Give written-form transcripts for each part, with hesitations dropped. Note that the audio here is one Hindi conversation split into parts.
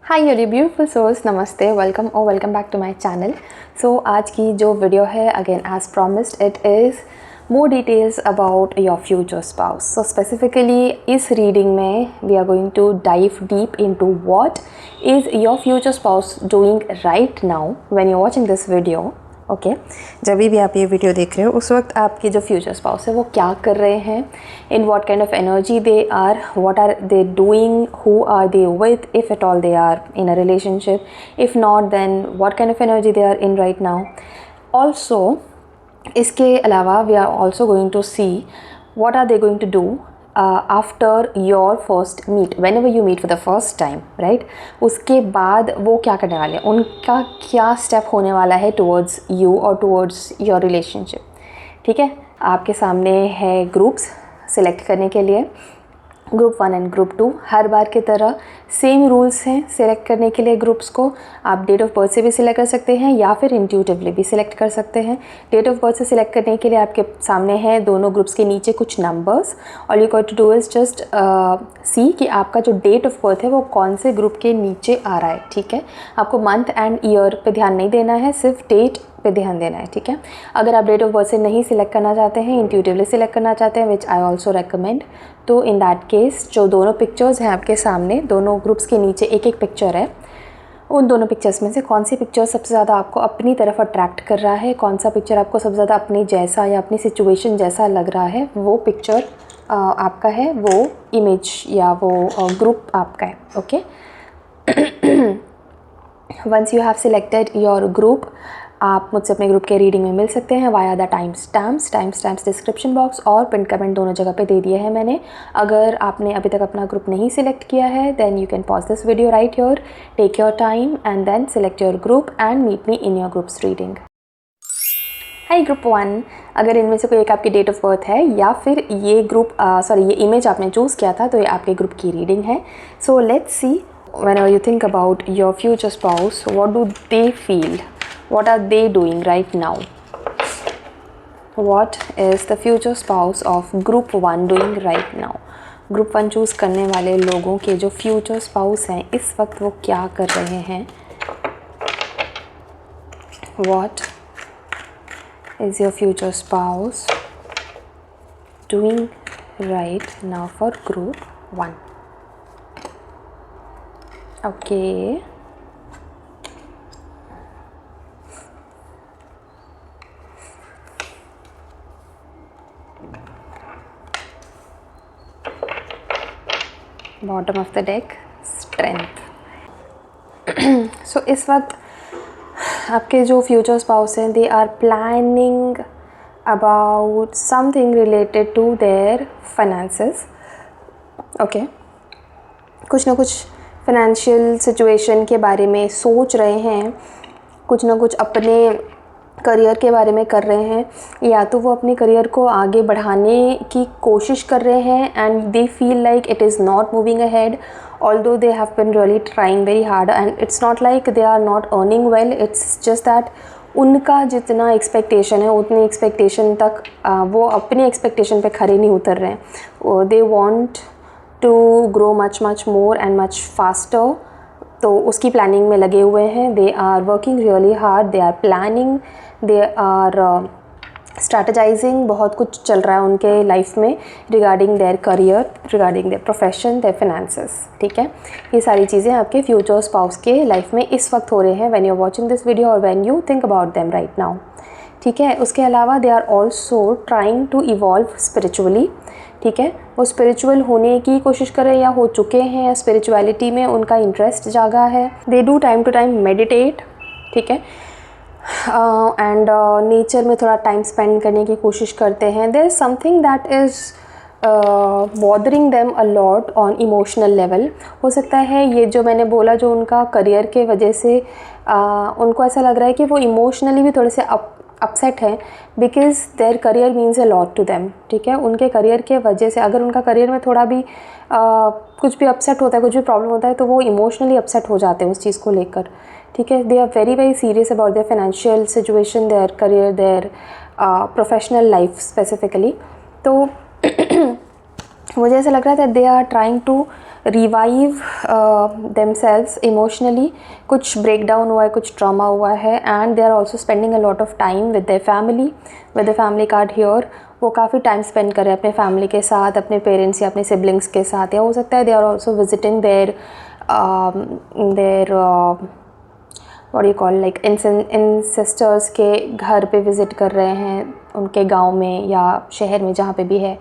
हाय योर ब्यूटीफुल सोल्स, नमस्ते, welcome back to my channel. So आज की जो वीडियो है, again as promised, it is more details about your future spouse. So specifically इस रीडिंग में we are going to dive deep into what is your future spouse doing right now when you watching this video. Okay, जब भी आप ये वीडियो देख रहे हो उस वक्त आपकी जो फ्यूचर स्पाउस है वो क्या कर रहे हैं, in what kind of energy they are, what are they doing, who are they with, if at all they are in a relationship, if not then what kind of energy they are in right now. Also इसके अलावा we are also going to see what are they going to do after your first meet, whenever you meet for the first time, right. उसके बाद वो क्या करने वाले हैं, उनका क्या स्टेप होने वाला है टुवर्ड्स यू और टुवर्ड्स योर रिलेशनशिप। ठीक है, आपके सामने है ग्रुप्स सिलेक्ट करने के लिए, ग्रुप 1 एंड ग्रुप 2। हर बार की तरह सेम रूल्स हैं सिलेक्ट करने के लिए ग्रुप्स को। आप डेट ऑफ बर्थ से भी सिलेक्ट कर सकते हैं या फिर इंट्यूटिवली भी सिलेक्ट कर सकते हैं। डेट ऑफ बर्थ से सिलेक्ट करने के लिए आपके सामने है दोनों ग्रुप्स के नीचे कुछ नंबर्स, और you got to do is just see कि आपका जो डेट ऑफ बर्थ है वो कौन से ग्रुप के नीचे आ रहा है। ठीक है, आपको मंथ एंड ईयर पे ध्यान नहीं देना है, सिर्फ डेट पे ध्यान देना है। ठीक है, अगर आप डेट ऑफ बर्थ से नहीं सिलेक्ट करना चाहते हैं, इंट्यूटिवली सिलेक्ट करना चाहते हैं, विच आई ऑल्सो रेकमेंड, तो इन दैट केस जो दोनों पिक्चर्स हैं आपके सामने, दोनों ग्रुप्स के नीचे एक एक पिक्चर है, उन दोनों पिक्चर्स में से कौन सी पिक्चर सबसे ज़्यादा आपको अपनी तरफ अट्रैक्ट कर रहा है, कौन सा पिक्चर आपको सबसे ज़्यादा अपनी जैसा या अपनी सिचुएशन जैसा लग रहा है, वो पिक्चर आपका है, वो इमेज या वो ग्रुप आपका है। Okay, once you have selected your group, आप मुझसे अपने ग्रुप के रीडिंग में मिल सकते हैं via the time stamps description box और पिन कमेंट दोनों जगह पे दे दिए हैं मैंने। अगर आपने अभी तक अपना ग्रुप नहीं सिलेक्ट किया है, then you can pause this video right here, take your time and then select your group and meet me in your groups reading. Hi group 1, अगर इनमें से कोई एक आपकी डेट ऑफ बर्थ है या फिर ये ग्रुप ये इमेज आपने चूज़ किया था, तो ये आपके ग्रुप की रीडिंग है। So let's see, whenever you think about your future spouse, what do they feel, what are they doing right now? What is the future spouse of group 1 doing right now? Group 1 choose करने वाले लोगों के जो फ्यूचर स्पाउस हैं इस वक्त वो क्या कर रहे हैं? What is your future spouse doing right now for group 1? Okay, bottom of the deck, strength. So इस वक्त आपके जो फ्यूचर स्पाउस हैं, they are planning about something related to their finances. Okay, कुछ ना कुछ फाइनेंशियल सिचुएशन के बारे में सोच रहे हैं, कुछ ना कुछ अपने करियर के बारे में कर रहे हैं, या तो वो अपने करियर को आगे बढ़ाने की कोशिश कर रहे हैं and they feel like it is not moving ahead, although they have been really trying very hard, and it's not like they are not earning well, it's just that उनका जितना एक्सपेक्टेशन है उतनी एक्सपेक्टेशन तक वो अपनी एक्सपेक्टेशन पे खरे नहीं उतर रहे हैं। They want to grow much more and much faster, तो उसकी प्लानिंग में लगे हुए हैं। They are working really hard, they are planning, they are strategizing, बहुत कुछ चल रहा है उनके लाइफ में regarding their career, regarding their profession, their finances. ठीक है, ये सारी चीज़ें आपके फ्यूचर स्पाउस के लाइफ में इस वक्त हो रहे हैं when you are watching this video और when you think about them right now. ठीक है, उसके अलावा they are also trying to evolve spiritually. ठीक है, वो स्पिरिचुअल होने की कोशिश कर रहे हैं या हो चुके हैं, या स्पिरिचुअलिटी में उनका इंटरेस्ट जागा है। They do time to time meditate. ठीक है, एंड नेचर में थोड़ा टाइम स्पेंड करने की कोशिश करते हैं। There is something that is bothering them a lot on emotional level. हो सकता है ये जो मैंने बोला, जो उनका करियर के वजह से उनको ऐसा लग रहा है कि वो इमोशनली भी थोड़े से अपसेट हैं, because their career means a lot to them. ठीक है, उनके करियर के वजह से अगर उनका करियर में थोड़ा भी कुछ भी अपसेट होता है, कुछ भी प्रॉब्लम होता है, तो वो इमोशनली अपसेट हो जाते हैं उस चीज़ को लेकर। ठीक है, they are very serious about their financial situation, their career, their professional life specifically. तो मुझे ऐसा लग रहा है that they are trying to revive themselves emotionally. कुछ ब्रेक डाउन हुआ है, कुछ ट्रॉमा हुआ है, and they are also spending a lot of time with their family, with the family card here. वो काफ़ी टाइम स्पेंड कर रहे हैं अपने फैमिली के साथ, अपने पेरेंट्स या अपने सिबलिंग्स के साथ, या हो सकता है they are also visiting their what you call like in sisters के घर पे विज़िट कर रहे हैं, उनके गांव में या शहर में जहाँ पे भी है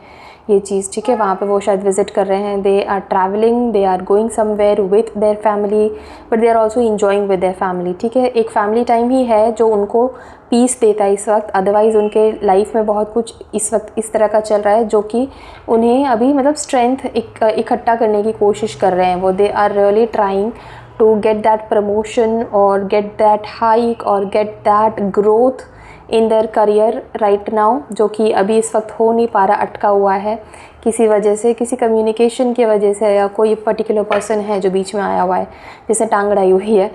ये चीज़, ठीक है, वहाँ पे वो शायद विज़िट कर रहे हैं। They are travelling, they are going somewhere with their family, but they are also enjoying with their family, ठीक है। एक फैमिली टाइम ही है जो उनको पीस देता है इस वक्त, अदरवाइज़ उनके लाइफ में बहुत कुछ इस वक्त इस तरह का चल रहा है जो कि उन्हें अभी मतलब स्ट्रेंथ इकट्ठा करने की कोशिश कर रहे हैं वो। They are really trying to get that promotion or get that hike or get that growth in their career right now, जो कि अभी इस वक्त हो नहीं पा रहा, अटका हुआ है किसी वजह से, किसी कम्युनिकेशन की वजह से, या कोई पर्टिकुलर पर्सन है जो बीच में आया हुआ है जैसे टांग अड़ाई हुई है।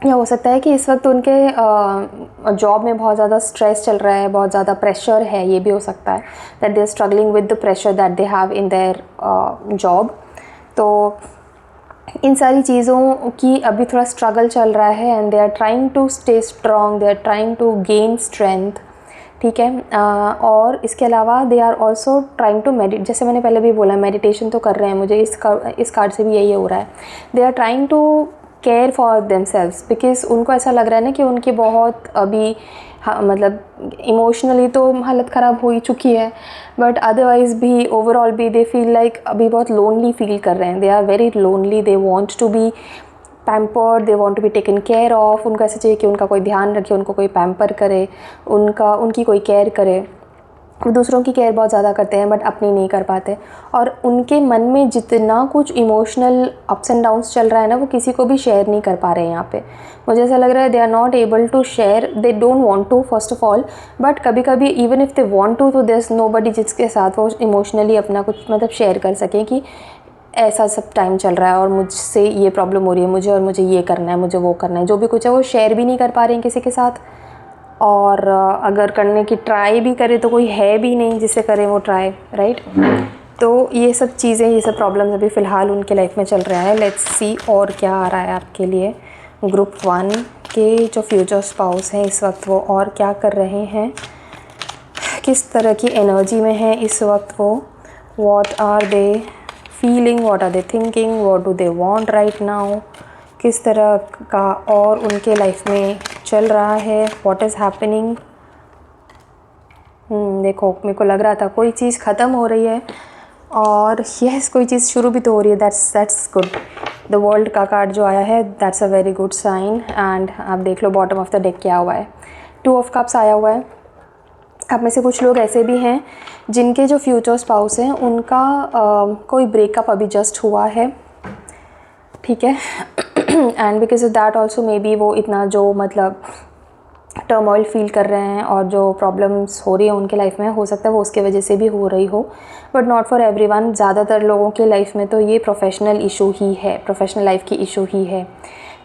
या हो सकता है कि इस वक्त उनके जॉब में बहुत ज़्यादा स्ट्रेस चल रहा है, बहुत ज़्यादा प्रेशर है, ये भी हो सकता है that they are struggling with the pressure that they have in their job. तो इन सारी चीज़ों की अभी थोड़ा स्ट्रगल चल रहा है, and they are trying to stay strong, they are trying to gain strength, ठीक है। और इसके अलावा they are also trying to meditate, जैसे मैंने पहले भी बोला मेडिटेशन तो कर रहे हैं, मुझे इस कार्ड से भी यही हो रहा है। They are trying to care for themselves, because उनको ऐसा लग रहा है ना कि उनकी बहुत अभी मतलब इमोशनली तो हालत ख़राब हो ही चुकी है, बट अदरवाइज़ भी ओवरऑल भी दे फील लाइक अभी बहुत लोनली फील कर रहे हैं। They are very lonely, they want to be pampered, they want to be taken care of. उनको ऐसा चाहिए कि उनका कोई ध्यान रखे, उनको कोई पैम्पर करे, उनकी कोई केयर करे। वो दूसरों की केयर बहुत ज़्यादा करते हैं बट अपनी नहीं कर पाते, और उनके मन में जितना कुछ इमोशनल अप्स एंड डाउन्स चल रहा है ना, वो किसी को भी शेयर नहीं कर पा रहे हैं यहाँ पे। मुझे ऐसा लग रहा है they are not able to share, they don't want to first of all, but कभी कभी even if they want to, तो देयर इज़ नोबडी जिसके साथ वो इमोशनली अपना कुछ मतलब शेयर कर सकें कि ऐसा सब टाइम चल रहा है और मुझसे ये प्रॉब्लम हो रही है मुझे, और मुझे ये करना है, मुझे वो करना है, जो भी कुछ है वो शेयर भी नहीं कर पा रहे हैं किसी के साथ। और अगर करने की ट्राई भी करे तो कोई है भी नहीं जिससे करें वो ट्राई, राइट। तो ये सब चीज़ें, ये सब प्रॉब्लम्स अभी फ़िलहाल उनके लाइफ में चल रहा है। लेट्स सी और क्या आ रहा है आपके लिए। ग्रुप 1 के जो फ्यूचर स्पाउस हैं इस वक्त वो और क्या कर रहे हैं, किस तरह की एनर्जी में है इस वक्त वो, what are they feeling, what are they thinking, what do they want right now, किस तरह का और उनके लाइफ में चल रहा है, व्हाट इज़ हैपनिंग। देखो मेरे को लग रहा था कोई चीज़ ख़त्म हो रही है, और यस कोई चीज़ शुरू भी तो हो रही है, दैट्स गुड। द वर्ल्ड का कार्ड जो आया है that's a very good sign. And आप देख लो बॉटम ऑफ द डेक क्या हुआ है, 2 ऑफ कप्स आया हुआ है। आप में से कुछ लोग ऐसे भी हैं जिनके जो फ्यूचर स्पाउस हैं उनका कोई ब्रेकअप अभी जस्ट हुआ है, ठीक है। And because of that also may be वो इतना जो मतलब टर्मोइल फील कर रहे हैं और जो प्रॉब्लम्स हो रही है उनके लाइफ में, हो सकता है वो उसके वजह से भी हो रही हो, बट नॉट फॉर एवरीवन। ज़्यादातर लोगों के लाइफ में तो ये प्रोफेशनल इशू ही है, प्रोफेशनल लाइफ की इशू ही है।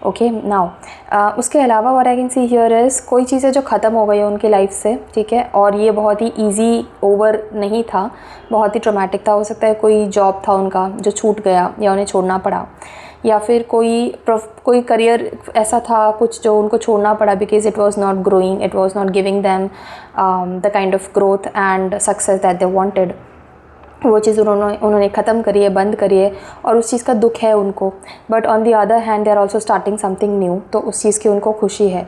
ओके नाउ उसके अलावा what I can see here is कोई चीज़ें जो ख़त्म हो गई है उनकी लाइफ से, ठीक है, और ये बहुत ही ईजी ओवर नहीं था, बहुत ही ट्रॉमेटिक था। हो सकता है कोई जॉब था उनका जो छूट गया या उन्हें छोड़ना पड़ा, या फिर कोई करियर ऐसा था कुछ जो उनको छोड़ना पड़ा because it was not growing, it was not giving them the kind of growth and success that they wanted. वो चीज़ उन्होंने ख़त्म करी है, बंद करी है, और उस चीज़ का दुख है उनको। But on the other hand they are also starting something new, तो उस चीज़ की उनको खुशी है।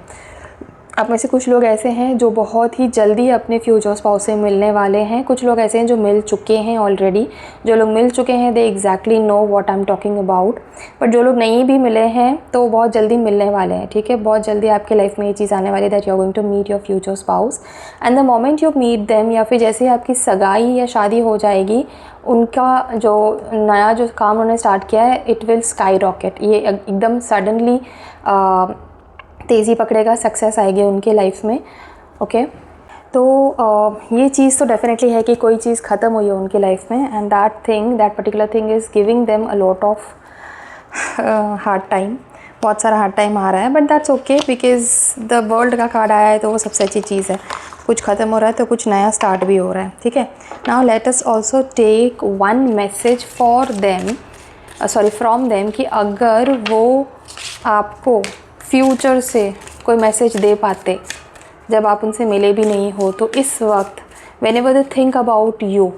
आप में से कुछ लोग ऐसे हैं जो बहुत ही जल्दी अपने फ्यूचर स्पाउस से मिलने वाले हैं। कुछ लोग ऐसे हैं जो मिल चुके हैं ऑलरेडी। जो लोग मिल चुके हैं दे exactly know what I am talking about. But जो लोग नहीं भी मिले हैं तो बहुत जल्दी मिलने वाले हैं, ठीक है। बहुत जल्दी आपके लाइफ में ये चीज़ आने वाली है that you are going to meet your future spouse, and the moment you meet them, या फिर जैसे ही आपकी सगाई या शादी हो जाएगी, उनका जो नया जो काम उन्होंने स्टार्ट किया है इट विल स्काई रॉकेट। ये एकदम सडनली तेज़ी पकड़ेगा, सक्सेस आएगी उनके लाइफ में, ओके। तो ये चीज़ तो डेफिनेटली है कि कोई चीज़ ख़त्म हुई है उनकी लाइफ में, and that particular thing is giving them a lot of hard time. बहुत सारा हार्ड टाइम आ रहा है, but that's okay because the world का कार्ड आया है तो वो सबसे अच्छी चीज़ है। कुछ ख़त्म हो रहा है तो कुछ नया स्टार्ट भी हो रहा है, ठीक है। Now let us also take one message for them, from them, कि अगर वो आपको फ्यूचर से कोई मैसेज दे पाते जब आप उनसे मिले भी नहीं हो, तो इस वक्त when ever they think about you,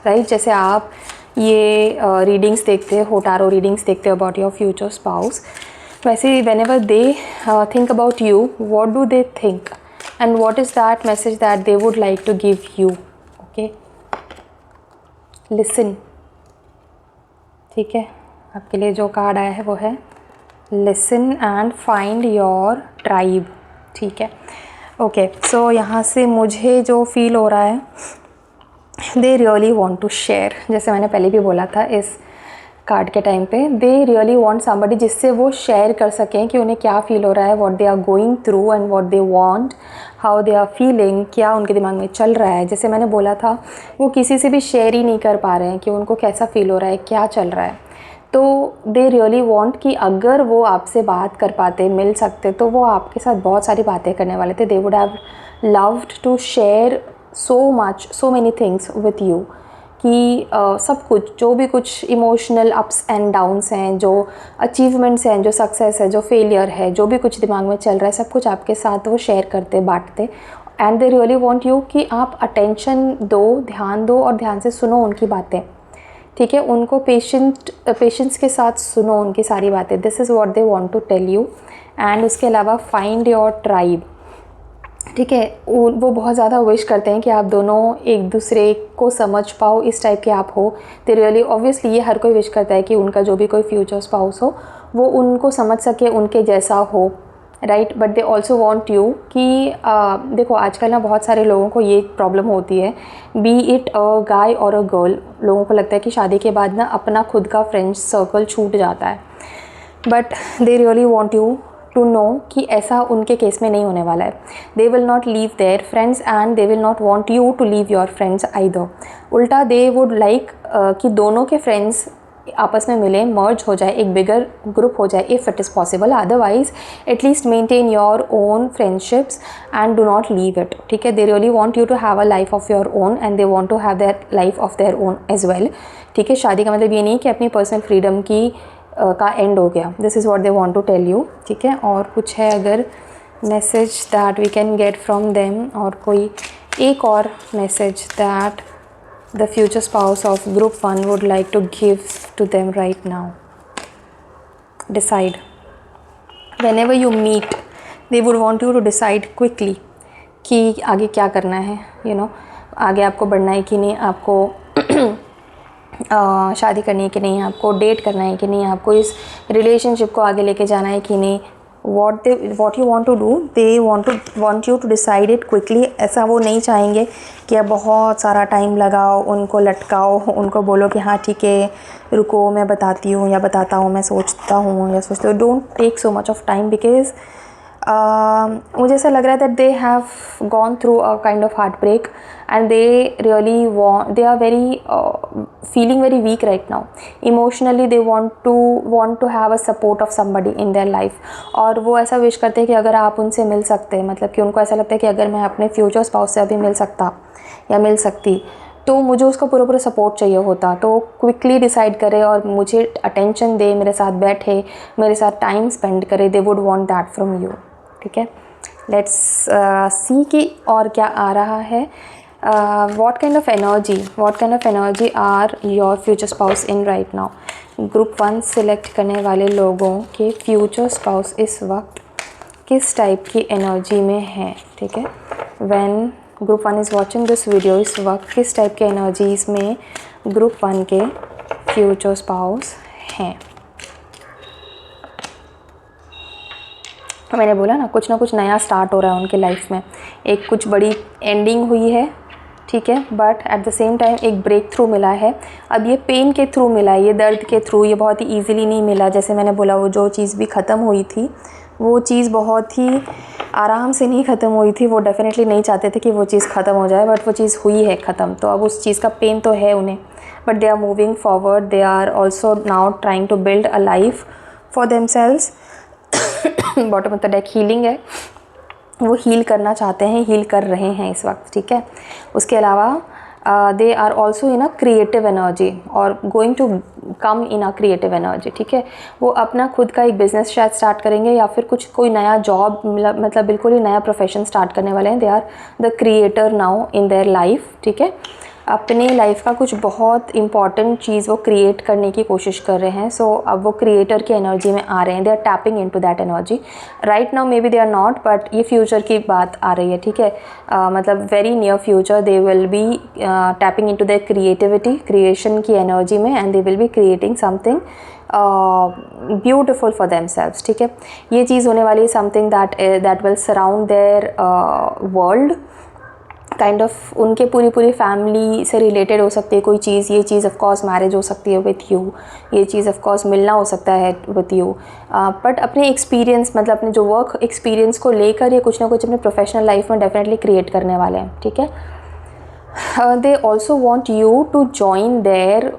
right, जैसे आप ये रीडिंग्स देखते हो, टारो रीडिंग्स देखते हो अबाउट योर फ्यूचर स्पाउस, वैसे whenever they think about you, what do they think and what is that message that they would like to give you, okay. Listen, ठीक है, आपके लिए जो कार्ड आया है वो है listen and find your tribe, ठीक है, ओके। सो यहाँ से मुझे जो फील हो रहा है, they really want to share, जैसे मैंने पहले भी बोला था इस कार्ड के टाइम पे, दे रियली वॉन्ट समबडी जिससे वो शेयर कर सकें कि उन्हें क्या फ़ील हो रहा है, what they are going through and what they want, how they are feeling, क्या उनके दिमाग में चल रहा है। जैसे मैंने बोला था, वो किसी से भी शेयर ही नहीं कर पा रहे हैं कि उनको कैसा फ़ील हो रहा है, क्या चल रहा है। तो दे रियली वांट कि अगर वो आपसे बात कर पाते, मिल सकते, तो वो आपके साथ बहुत सारी बातें करने वाले थे। They would have loved to share so much, so many things with you, कि सब कुछ, जो भी कुछ इमोशनल अप्स एंड डाउन्स हैं, जो अचीवमेंट्स हैं, जो सक्सेस है, जो फेलियर है, जो भी कुछ दिमाग में चल रहा है, सब कुछ आपके साथ वो शेयर करते, बांटते। And they really want you कि आप अटेंशन दो, ध्यान दो और ध्यान से सुनो उनकी बातें, ठीक है, उनको पेशेंस के साथ सुनो उनकी सारी बातें। This is what they want to tell you. And उसके अलावा फाइंड योर ट्राइब, ठीक है, वो बहुत ज़्यादा विश करते हैं कि आप दोनों एक दूसरे को समझ पाओ, इस टाइप के आप हो। दे रियली, ऑब्वियसली ये हर कोई विश करता है कि उनका जो भी कोई फ्यूचर स्पाउस हो वो उनको समझ सके, उनके जैसा हो, right. But they also want you कि देखो आजकल ना बहुत सारे लोगों को ये प्रॉब्लम होती है, बी इट अ गाय और अ गर्ल, लोगों को लगता है कि शादी के बाद ना अपना खुद का फ्रेंड्स सर्कल छूट जाता है। But they really want you to know कि ऐसा उनके केस में नहीं होने वाला है। They will not leave their friends and they will not want you to leave your friends either. उल्टा दे वुड लाइक कि दोनों के फ्रेंड्स आपस में मिलें, मर्ज हो जाए, एक बिगर ग्रुप हो जाए if it is possible. Otherwise at least maintain your own friendships and do not leave it, ठीक है। They really want you to have a life of your own and they want to have their life of their own as well, ठीक है। शादी का मतलब ये नहीं कि अपनी पर्सनल फ्रीडम की का एंड हो गया। This is what they want to tell you, ठीक है। और कुछ है अगर message that we can get from them, और कोई एक और message that the future spouse of group 1 would like to give to them right now. Decide, whenever you meet they would want you to decide quickly कि आगे क्या करना है, you know, आगे आपको बढ़ना है कि नहीं, आपको शादी करनी है कि नहीं, आपको डेट करना है कि नहीं, आपको इस रिलेशनशिप को आगे लेके जाना है कि नहीं। what you want to do, they want you to decide it quickly। ऐसा वो नहीं चाहेंगे कि आप बहुत सारा टाइम लगाओ, उनको लटकाओ, उनको बोलो कि हाँ ठीक है रुको मैं बताती हूँ या बताता हूँ, मैं सोचता हूँ या सोचते हो। Don't take so much of time because मुझे ऐसा लग रहा है that they have gone through a kind of heart break and they really they are very feeling very weak right now emotionally। they want to have a support of somebody in their life। और वो ऐसा विश करते हैं कि अगर आप उनसे मिल सकते हैं, मतलब कि उनको ऐसा लगता है कि अगर मैं अपने फ्यूचर स्पाउस से अभी मिल सकता या मिल सकती तो मुझे उसका पूरा सपोर्ट चाहिए होता। तो क्विकली डिसाइड करे और मुझे अटेंशन दे, मेरे साथ बैठे, मेरे साथ टाइम स्पेंड करे। दे would want that from you, ठीक है। लेट्स सी कि और क्या आ रहा है। what kind of energy are your future spouse in right now। Group 1 select करने वाले लोगों के फ्यूचर स्पाउस इस वक्त किस टाइप की एनर्जी में है, ठीक है। When group 1 is watching this video, इस वक्त किस टाइप के एनर्जीज में ग्रुप 1 के फ्यूचर स्पाउस हैं। मैंने बोला ना कुछ नया स्टार्ट हो रहा है उनके लाइफ में, एक कुछ बड़ी एंडिंग हुई है, ठीक है, but at the same time एक ब्रेक थ्रू मिला है। अब ये पेन के थ्रू मिला है, ये दर्द के थ्रू, ये बहुत ही ईजीली नहीं मिला। जैसे मैंने बोला वो जो चीज़ भी ख़त्म हुई थी वो चीज़ बहुत ही आराम से नहीं ख़त्म हुई थी। वो डेफिनेटली नहीं चाहते थे कि वो चीज़ ख़त्म हो जाए, बट वो चीज़ हुई है ख़त्म। तो अब उस चीज़ का पेन तो है उन्हें, but they are moving forward. They are also now trying to build a life for themselves. Bottom of the deck healing है, वो हील करना चाहते हैं, हील कर रहे हैं इस वक्त, ठीक है। उसके अलावा they are also in a creative energy और going to come in a creative energy, ठीक है। वो अपना खुद का एक बिज़नेस शायद स्टार्ट करेंगे या फिर कोई नया जॉब, मतलब बिल्कुल ही नया प्रोफेशन स्टार्ट करने वाले हैं। They are the creator now in their life, ठीक है। अपने लाइफ का कुछ बहुत इंपॉर्टेंट चीज़ वो क्रिएट करने की कोशिश कर रहे हैं। सो अब वो क्रिएटर की एनर्जी में आ रहे हैं, they are tapping into that energy right now. Maybe they are not, but ये फ्यूचर की बात आ रही है, ठीक है। मतलब very near future they will be tapping into their creativity, creation की एनर्जी में, and they will be creating something beautiful for themselves, ठीक है। ये चीज़ होने वाली है, something that will surround their world kind of. उनके पूरी फैमिली से रिलेटेड हो सकती है कोई चीज़। ये चीज़ ऑफ कोर्स मैरिज हो सकती है विथ यू, ये चीज़ ऑफ कोर्स मिलना हो सकता है विथ यू, बट अपने एक्सपीरियंस, मतलब अपने जो वर्क एक्सपीरियंस को लेकर ये कुछ ना कुछ अपने प्रोफेशनल लाइफ में डेफिनेटली क्रिएट करने वाले हैं, ठीक है। They also want you to join their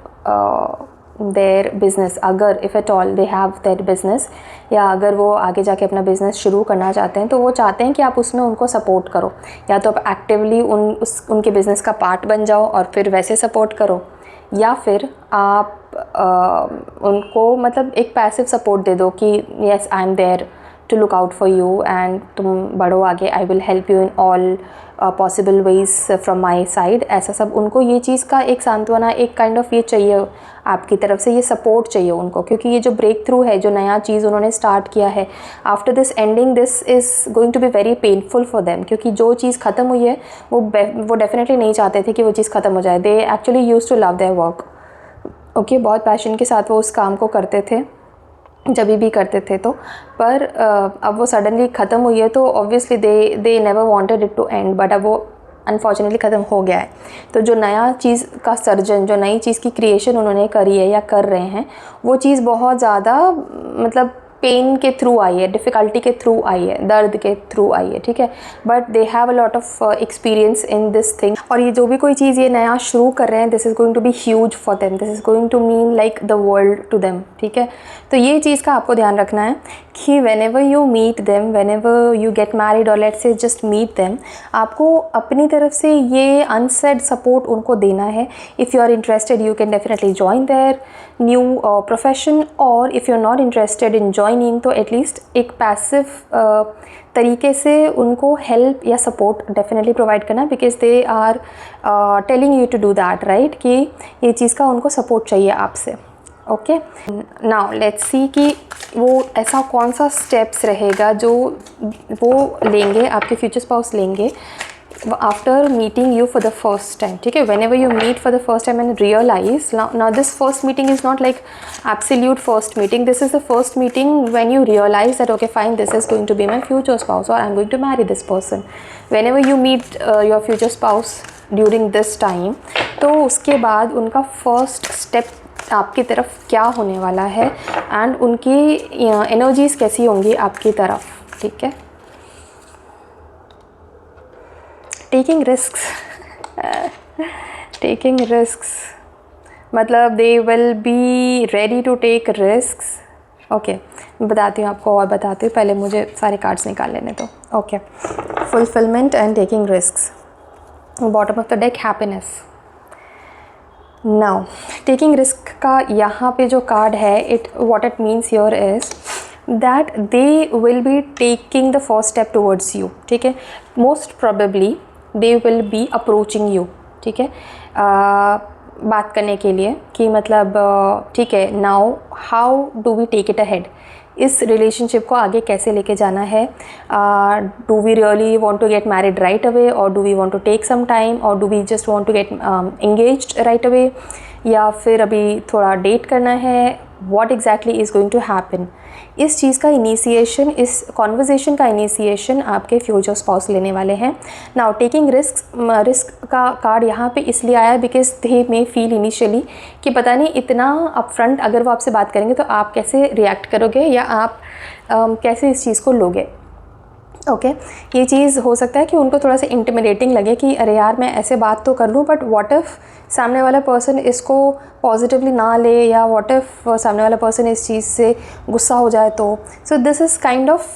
business, अगर if at all they have that business, या अगर वो आगे जाके अपना बिज़नेस शुरू करना चाहते हैं तो वो चाहते हैं कि आप उसमें उनको सपोर्ट करो। या तो आप एक्टिवली उनके बिज़नेस का पार्ट बन जाओ और फिर वैसे सपोर्ट करो, या फिर आप उनको मतलब एक पैसिव सपोर्ट दे दो कि yes I am there to look out for you and तुम बढ़ो आगे, I will help you in all possible ways from my side. ऐसा सब उनको ये चीज़ का एक सांत्वना, एक काइंड ऑफ ये चाहिए आपकी तरफ से, ये सपोर्ट चाहिए उनको, क्योंकि ये जो ब्रेक थ्रू है, जो नया चीज़ उन्होंने स्टार्ट किया है, after this ending this is going to be very painful for them, क्योंकि जो चीज़ ख़त्म हुई है वो डेफिनेटली नहीं चाहते थे कि वो चीज़ ख़त्म हो जाए। They actually used to love their work, okay, बहुत पैशन के साथ वो उस काम को करते थे जब भी करते थे, तो पर अब वो सडनली ख़त्म हुई है तो obviously they never wanted it to end, but अब वो अनफॉर्चुनेटली ख़त्म हो गया है। तो जो नया चीज़ का सर्जन, जो नई चीज़ की क्रिएशन उन्होंने करी है या कर रहे हैं, वो चीज़ बहुत ज़्यादा मतलब पेन के थ्रू आई है, डिफ़िकल्टी के थ्रू आई है, दर्द के थ्रू आई है, ठीक है। But they have a lot of experience in this thing, और ये जो भी कोई चीज़ ये नया शुरू कर रहे हैं, this is going to be huge for them, this is going to mean like the world to them, ठीक है। तो ये चीज़ का आपको ध्यान रखना है कि whenever you meet them, whenever you get married or let's say just meet them, आपको अपनी तरफ से ये unsaid support उनको देना है। If you are interested, you can definitely join their new profession, और if you're not interested in joining, तो at least एक passive तरीके से उनको हेल्प या सपोर्ट डेफिनेटली प्रोवाइड करना, because they are telling you to do that, right, कि ये चीज़ का उनको सपोर्ट चाहिए आपसे, ओके। नाउ लेट्स सी कि वो ऐसा कौन सा स्टेप्स रहेगा जो वो लेंगे, आपके फ्यूचर स्पाउस लेंगे after meeting you for the first time, ठीक है। Whenever you meet for the first time and realize, now this first meeting is not like absolute first meeting, this is the first meeting when you realize that okay fine, this is going to be my future spouse or I'm going to marry this person. Whenever you meet your future spouse during this time, तो उसके बाद उनका फर्स्ट स्टेप आपकी तरफ क्या होने वाला है एंड उनकी एनर्जीज़ कैसी होंगी आपकी तरफ, ठीक है। टेकिंग रिस्क्स मतलब they will be ready to take risks, okay. मैं बताती हूँ आपको और बताती हूँ, पहले मुझे सारे कार्ड्स निकाल लेने दो, okay. Fulfilment and taking risks, bottom of the deck happiness. Now taking risk का यहाँ पे जो कार्ड है, what it means here is that they will be taking the first step towards you, ठीक है। Most probably they will B approaching you, ठीक है, बात करने के लिए कि मतलब ठीक है, now how do we take it ahead, इस रिलेशनशिप को आगे कैसे लेके जाना है। Do we really want to get married right away, और do we want to take some time, और do we just want to get engaged right away, या फिर अभी थोड़ा डेट करना है। What exactly is going to happen, इस चीज़ का इनिशिएशन, इस कॉन्वर्जेसन का इनिशिएशन आपके फ्यूचर स्पाउस लेने वाले हैं। नाउ टेकिंग रिस्क का कार्ड यहाँ पे इसलिए आया because they may feel initially कि पता नहीं इतना अपफ्रंट अगर वो आपसे बात करेंगे तो आप कैसे रिएक्ट करोगे, या आप कैसे इस चीज़ को लोगे, ओके। ये चीज़ हो सकता है कि उनको थोड़ा सा इंटिमिडेटिंग लगे कि अरे यार मैं ऐसे बात तो कर लूँ, बट व्हाट इफ़ सामने वाला पर्सन इसको पॉजिटिवली ना ले, या व्हाट इफ़ सामने वाला पर्सन इस चीज़ से गुस्सा हो जाए तो। सो this is kind of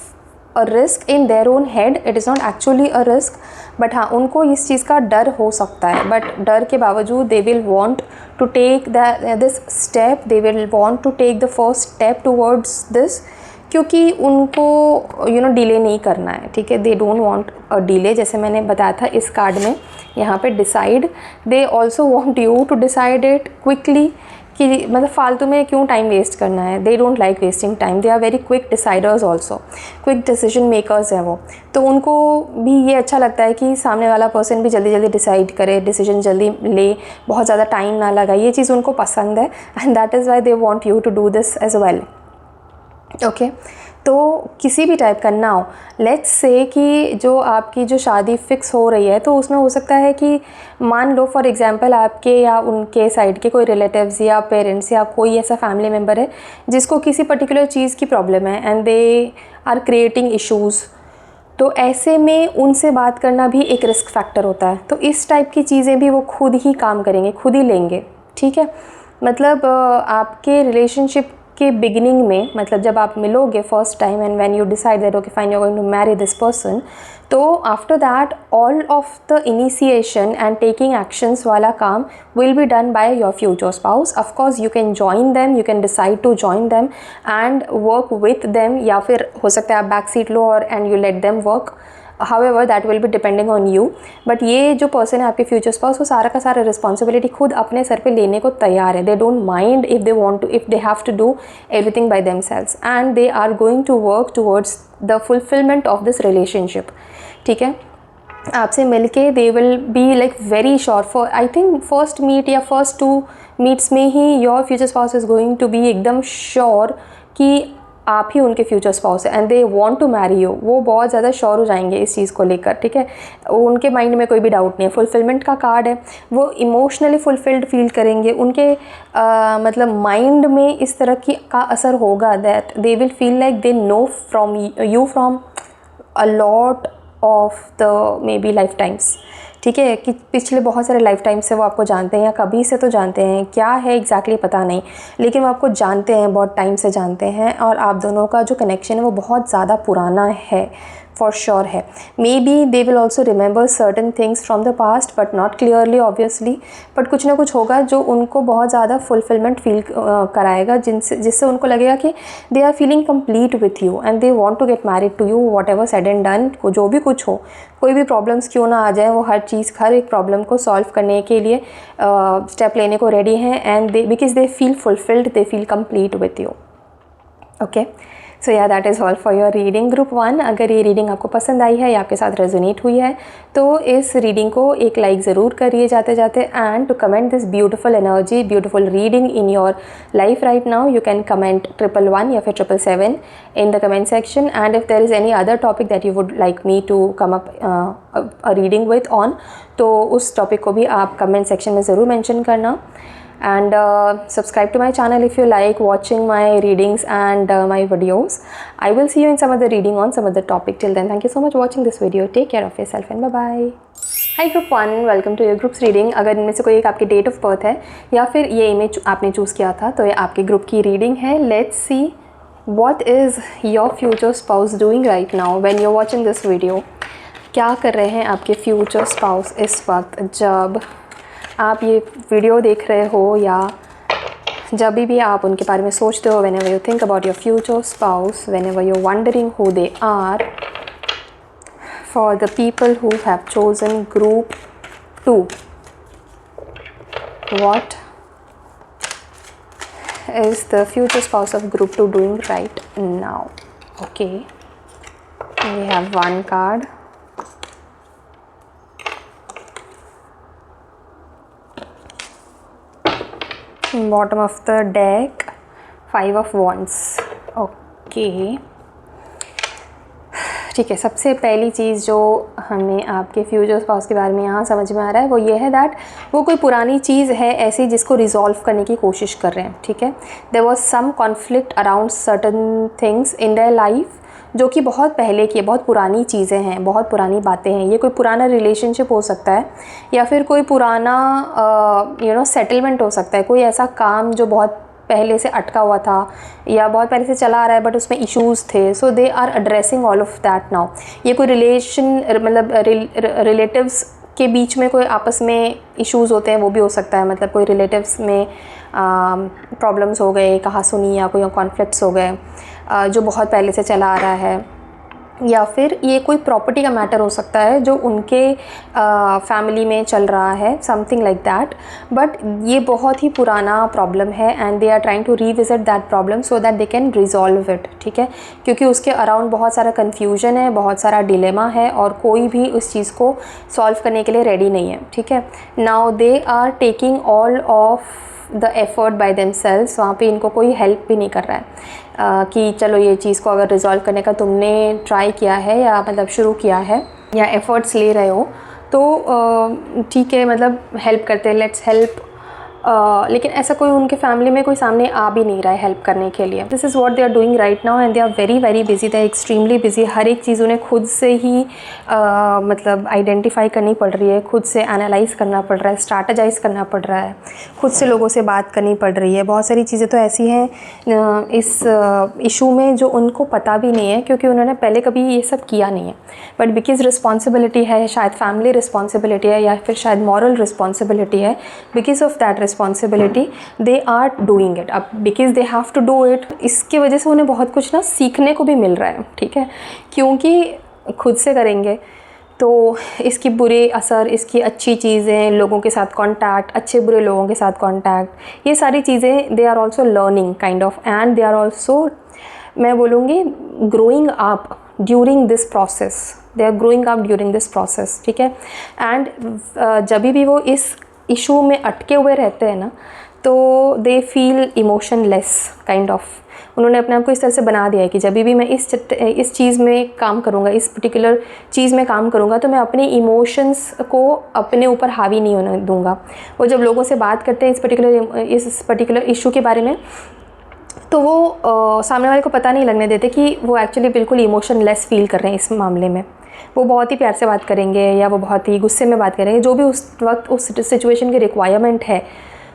a risk in their own head, it is not actually a risk, but हाँ उनको इस चीज़ का डर हो सकता है, बट डर के बावजूद they will want to take this step, they will want to take the first step towards this, क्योंकि उनको डिले नहीं करना है, ठीक है। They don't want a delay, जैसे मैंने बताया था इस कार्ड में यहाँ पे decide, they also want you to decide it quickly, कि मतलब फालतू में क्यों टाइम वेस्ट करना है। They don't like wasting time, they are very quick डिसाइडर्स also, quick decision makers हैं वो। तो उनको भी ये अच्छा लगता है कि सामने वाला पर्सन भी जल्दी जल्दी डिसाइड करे, डिसीजन जल्दी ले, बहुत ज़्यादा टाइम ना लगाए, ये चीज़ उनको पसंद है, and that is why they want you to do this as well. Okay, तो किसी भी टाइप का नाउ लेट्स से कि जो आपकी जो शादी फिक्स हो रही है, तो उसमें हो सकता है कि मान लो फॉर एग्जांपल आपके या उनके साइड के कोई रिलेटिव्स या पेरेंट्स या कोई ऐसा फैमिली मेम्बर है जिसको किसी पर्टिकुलर चीज़ की प्रॉब्लम है and they are creating issues, तो ऐसे में उनसे बात करना भी एक रिस्क फैक्टर होता है। तो इस टाइप की चीज़ें भी वो खुद ही काम करेंगे, खुद ही लेंगे, ठीक है। मतलब आपके रिलेशनशिप के बिगिनिंग में, मतलब जब आप मिलोगे first time and when you decide that okay fine you are going to marry this person, तो after that all of the initiation and taking actions वाला काम will be done by your future spouse. Of course you can join them, you can decide to join them and work with them, या फिर हो सकता है आप बैक सीट लो और and you let them work, however that will be depending on you, but ये जो पर्सन है आपके फ्यूचर स्पाउस, वो सारा का सारा रिस्पॉन्सिबिलिटी खुद अपने सर पे लेने को तैयार है। They don't mind if they want to, if they have to do everything by themselves and they are going to work towards the fulfilment of this relationship, ठीक है। आपसे मिलके they will be like very sure, for I think first meet या फर्स्ट 2 मीट्स में ही your future spouse is going to be एकदम श्योर कि आप ही उनके फ्यूचर स्पाउस है and they want to marry you. वो बहुत ज़्यादा श्योर हो जाएंगे इस चीज़ को लेकर, ठीक है। उनके माइंड में कोई भी डाउट नहीं है, फुलफिलमेंट का कार्ड है, वो इमोशनली फुलफिल्ड फील करेंगे। उनके मतलब माइंड में इस तरह की का असर होगा that they will feel like they know from you from a lot of the may be life times, ठीक है, कि पिछले बहुत सारे लाइफ टाइम से वो आपको जानते हैं या कभी से तो जानते हैं, क्या है एग्जैक्टली पता नहीं, लेकिन वो आपको जानते हैं, बहुत टाइम से जानते हैं, और आप दोनों का जो कनेक्शन है वो बहुत ज़्यादा पुराना है, फॉर श्योर है। May be they will also remember certain things from the past but not clearly obviously, but कुछ ना कुछ होगा जो उनको बहुत ज़्यादा फुलफिलमेंट फील कराएगा, जिससे उनको लगेगा कि they are feeling complete with you and they want to get married to you, whatever said and done, जो भी कुछ हो, कोई भी प्रॉब्लम्स क्यों ना आ जाए, वो हर एक प्रॉब्लम को सॉल्व करने के लिए स्टेप लेने को रेडी हैं, and they because they feel fulfilled, they feel complete with you. Okay, so yeah that is all for your reading group 1। अगर ये रीडिंग आपको पसंद आई है या आपके साथ रेजोनेट हुई है तो इस रीडिंग को एक लाइक ज़रूर करिए जाते जाते, and to comment this beautiful energy, beautiful reading in your life right now, you can comment 111 या फिर 777 in the comment section, and if there is any other topic that you would like me to come up a reading with on, तो उस टॉपिक को भी आप कमेंट सेक्शन में ज़रूर मेंशन करना। And subscribe to my channel if you like watching my readings and my videos. I will see you in some other reading on some other topic. Till then, thank you so much for watching this video. Take care of yourself and bye bye. Hi group 1, welcome to your group's reading. अगर इनमें से कोई एक आपकी डेट ऑफ बर्थ है या फिर ये इमेज आपने चूज़ किया था तो ये आपके ग्रुप की रीडिंग है। Let's see what is your future spouse doing right now when you're watching this video. क्या कर रहे हैं आपके फ्यूचर स्पाउस इस वक्त जब आप ये वीडियो देख रहे हो, या जब भी आप उनके बारे में सोचते हो, whenever you think about your future spouse, whenever you're wondering who they are, for the people who have chosen group 2, what is the future spouse of group 2 doing right now? Okay, we have one card. Bottom of the deck, 5 of Wands. Okay, ठीक है। सबसे पहली चीज़ जो हमें आपके फ्यूचर स्पाउस के बारे में यहाँ समझ में आ रहा है वो ये है दैट वो कोई पुरानी चीज़ है ऐसी जिसको रिजॉल्व करने की कोशिश कर रहे हैं, ठीक है। There was some conflict around certain things in their life जो कि बहुत पहले की, बहुत पुरानी चीज़ें हैं, बहुत पुरानी बातें हैं। ये कोई पुराना रिलेशनशिप हो सकता है या फिर कोई पुराना सेटलमेंट हो सकता है, कोई ऐसा काम जो बहुत पहले से अटका हुआ था या बहुत पहले से चला आ रहा है बट उसमें इश्यूज़ थे, so they are addressing all of that now. ये कोई रिलेशन मतलब रिलेटिव्स के बीच में कोई आपस में इश्यूज़ होते हैं, वो भी हो सकता है, मतलब कोई रिलेटिव्स में प्रॉब्लम्स हो गए, कहा सुनी, या कोई कॉन्फ्लिक्ट्स हो गए जो बहुत पहले से चला आ रहा है, या फिर ये कोई प्रॉपर्टी का मैटर हो सकता है जो उनके फैमिली में चल रहा है, समथिंग लाइक दैट। बट ये बहुत ही पुराना प्रॉब्लम है and they are trying to revisit that problem so that they can resolve it, ठीक है, क्योंकि उसके अराउंड बहुत सारा कन्फ्यूजन है, बहुत सारा डिलेमा है और कोई भी उस चीज़ को सॉल्व करने के लिए रेडी नहीं है, ठीक है। Now they are taking all of the effort by themselves, वहाँ पे इनको कोई हेल्प भी नहीं कर रहा है कि चलो ये चीज़ को अगर रिज़ॉल्व करने का तुमने ट्राई किया है या मतलब शुरू किया है या एफ़र्ट्स ले रहे हो तो ठीक है, मतलब हेल्प करते हैं, लेट्स हेल्प, लेकिन ऐसा कोई उनके फैमिली में कोई सामने आ भी नहीं रहा है हेल्प करने के लिए। This is what they are doing right now and they are very very busy, they are extremely busy. हर एक चीज़ उन्हें खुद से ही मतलब आइडेंटिफाई करनी पड़ रही है, खुद से एनालाइज करना पड़ रहा है, स्ट्रैटेजाइज करना पड़ रहा है, खुद से लोगों से बात करनी पड़ रही है। बहुत सारी चीज़ें तो ऐसी हैं इस इशू में जो उनको पता भी नहीं है क्योंकि उन्होंने पहले कभी ये सब किया नहीं है, बट बिकॉज रिस्पॉन्सिबिलिटी है, शायद फैमिली रिस्पॉन्सिबिलिटी है या फिर शायद मॉरल रिस्पॉन्सिबिलिटी है, because of that responsibility they are doing it. अब because they have to do it, इसकी वजह से उन्हें बहुत कुछ ना सीखने को भी मिल रहा है, ठीक है, क्योंकि खुद से करेंगे तो इसकी बुरे असर, इसकी अच्छी चीज़ें, लोगों के साथ कांटेक्ट, अच्छे बुरे लोगों के साथ कांटेक्ट, ये सारी चीज़ें they are also learning kind of and they are also, मैं बोलूँगी, growing up during this process, they are growing up during this process, ठीक है। एंड जब भी वो इस इशू में अटके हुए रहते हैं ना तो they feel emotionless kind of. उन्होंने अपने आप को इस तरह से बना दिया है कि जब भी मैं इस चीज़ में काम करूँगा, इस पर्टिकुलर चीज़ में काम करूँगा तो मैं अपने इमोशंस को अपने ऊपर हावी नहीं होने दूँगा। वो जब लोगों से बात करते हैं इस पर्टिकुलर इशू के बारे में तो वो सामने वाले को पता नहीं लगने देते कि वो एक्चुअली बिल्कुल इमोशनलेस फील कर रहे हैं इस मामले में। वो बहुत ही प्यार से बात करेंगे या वो बहुत ही गुस्से में बात करेंगे, जो भी उस वक्त उस सिचुएशन की रिक्वायरमेंट है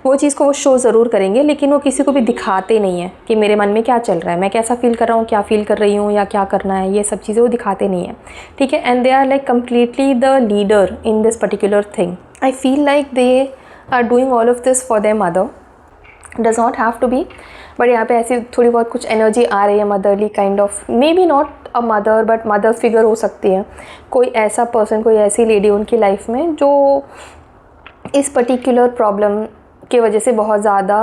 वो चीज़ को वो शो ज़रूर करेंगे, लेकिन वो किसी को भी दिखाते नहीं हैं कि मेरे मन में क्या चल रहा है, मैं कैसा फ़ील कर रहा हूँ, क्या फ़ील कर रही हूँ या क्या करना है, ये सब चीज़ें वो दिखाते नहीं हैं, ठीक है। And they are like completely the leader in this particular thing. I feel like they are doing all of this for their mother, does not have to be, but यहाँ पे ऐसी थोड़ी बहुत कुछ एनर्जी आ रही है motherly kind of, may be not a mother but mother figure हो सकती है, कोई ऐसा पर्सन, कोई ऐसी लेडी उनकी लाइफ में जो इस पर्टिकुलर प्रॉब्लम की वजह से बहुत ज़्यादा